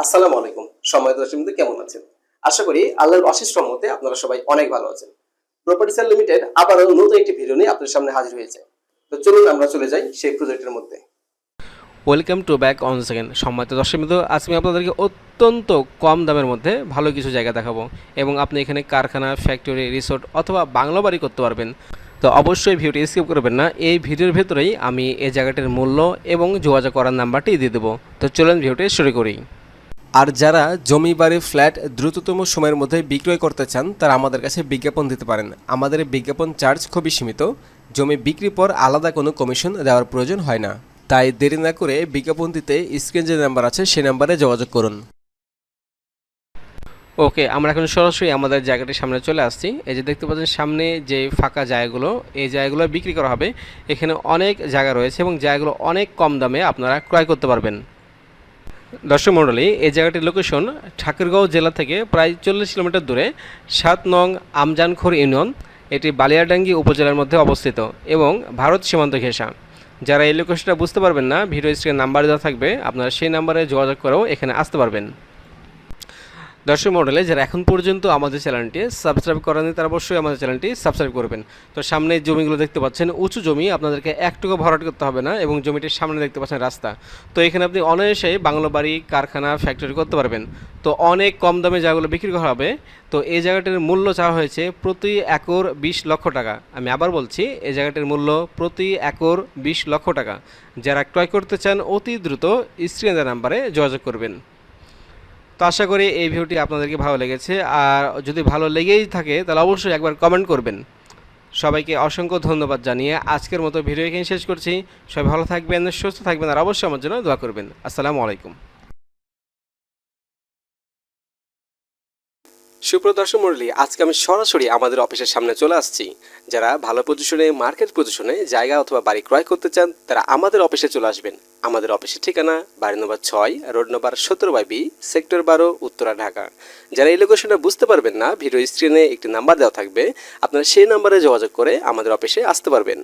আসসালামু আলাইকুম। সম্মানিত দর্শকবৃন্দ, কেমন আছেন? আশা করি আল্লাহর অশেষ রহমতে আপনারা সবাই অনেক ভালো আছেন। প্রপার্টি সেল লিমিটেড আবারও নতুন একটি ভিডিও নিয়ে আপনাদের সামনে হাজির হয়েছে। তো চলুন আমরা চলে যাই সেই প্রজেক্টের মধ্যে। Welcome to back on second. সম্মানিত দর্শকবৃন্দ, আজকে আমি আপনাদেরকে অত্যন্ত কম দামের মধ্যে ভালো কিছু জায়গা দেখাবো এবং আপনি এখানে কারখানা, ফ্যাক্টরি, রিসোর্ট অথবা বাংলো বাড়ি করতে পারবেন। তো অবশ্যই ভিডিওটি স্কিপ করবেন না। এই ভিডিওর ভেতরেই আমি এই জায়গাটির মূল্য এবং যোগাযোগ করার নাম্বারটি দিয়ে দেবো। তো চলুন ভিডিওটি শুরু করি। আর যারা জমি বাড়ি ফ্ল্যাট দ্রুততম সময়ের মধ্যে বিক্রয় করতে চান তারা আমাদের কাছে বিজ্ঞাপন দিতে পারেন। আমাদের বিজ্ঞাপন চার্জ খুবই সীমিত। জমি বিক্রির পর আলাদা কোনো কমিশন দেওয়ার প্রয়োজন হয় না। তাই দেরি না করে বিজ্ঞাপন দিতে স্ক্রিন যে নাম্বার আছে সেই নাম্বারে যোগাযোগ করুন। ওকে, আমরা এখন সরাসরি আমাদের জায়গাটির সামনে চলে আসছি। এই যে দেখতে পাচ্ছেন সামনে যে ফাঁকা জায়গাগুলো, এই জায়গাগুলো বিক্রি করা হবে। এখানে অনেক জায়গা রয়েছে এবং জায়গাগুলো অনেক কম দামে আপনারা ক্রয় করতে পারবেন। দর্শক মণ্ডলী, এই জায়গাটির লোকেশন ঠাকুরগাঁও জেলা থেকে প্রায় 40 কিলোমিটার দূরে 7 নং আমজানখোর ইউনিয়ন। এটি বালিয়াডাঙ্গি উপজেলার মধ্যে অবস্থিত এবং ভারত সীমান্ত ঘেঁষা। যারা এই লোকেশনটা বুঝতে পারবেন না, ভিডিও স্ক্রিনে নাম্বার দেওয়া থাকবে, আপনারা সেই নাম্বারে যোগাযোগ করেও এখানে আসতে পারবেন। দর্শক মণ্ডলী, যারা এখন পর্যন্ত আমাদের চ্যানেলটি সাবস্ক্রাইব করেননি তারা অবশ্যই আমাদের চ্যানেলটি সাবস্ক্রাইব করবেন। তো সামনে জমিগুলো দেখতে পাচ্ছেন উঁচু জমি, আপনাদেরকে একটুকু ভরাট করতে হবে না এবং জমিটির সামনে দেখতে পাচ্ছেন রাস্তা। তো এখানে আপনি অনায়াসেই বাংলো বাড়ি, কারখানা, ফ্যাক্টরি করতে পারবেন। তো অনেক কম দামে জায়গাগুলো বিক্রি করা হবে। তো এই জায়গাটির মূল্য চাওয়া হয়েছে প্রতি একর 20 লক্ষ টাকা। আমি আবার বলছি, এই জায়গাটির মূল্য প্রতি একর 20 লক্ষ টাকা। যারা ক্রয় করতে চান অতি দ্রুত স্ক্রিনে দেওয়া নাম্বারে যোগাযোগ করবেন। তো আশা করি এই ভিডিওটি আপনাদেরকে ভালো লেগেছে, আর যদি ভালো লেগেই থাকে তাহলে অবশ্যই একবার কমেন্ট করবেন। সবাইকে অসংখ্য ধন্যবাদ জানিয়ে আজকের মতো ভিডিও এখানে শেষ করছি। সবাই ভালো থাকবেন, সুস্থ থাকবেন, আর অবশ্যই আমার জন্য দোয়া করবেন। আসসালামু আলাইকুম। সুপ্রিয় দর্শক মণ্ডলী, আজকে আমি সরাসরি আমাদের অফিসের সামনে চলে আসছি। যারা ভালো পজিশনে, মার্কেট পজিশনে জায়গা অথবা বাড়ি ক্রয় করতে চান তারা আমাদের অফিসে চলে আসবেন। আমাদের অফিসের ঠিকানা বাড়ি নম্বর 6, road number 17/B, sector 12, Uttara, Dhaka. যারা এই লোকেশনটা বুঝতে পারবেন না, ভিডিও স্ক্রিনে একটি নাম্বার দেওয়া থাকবে, আপনারা সেই নাম্বারে যোগাযোগ করে আমাদের অফিসে আসতে পারবেন।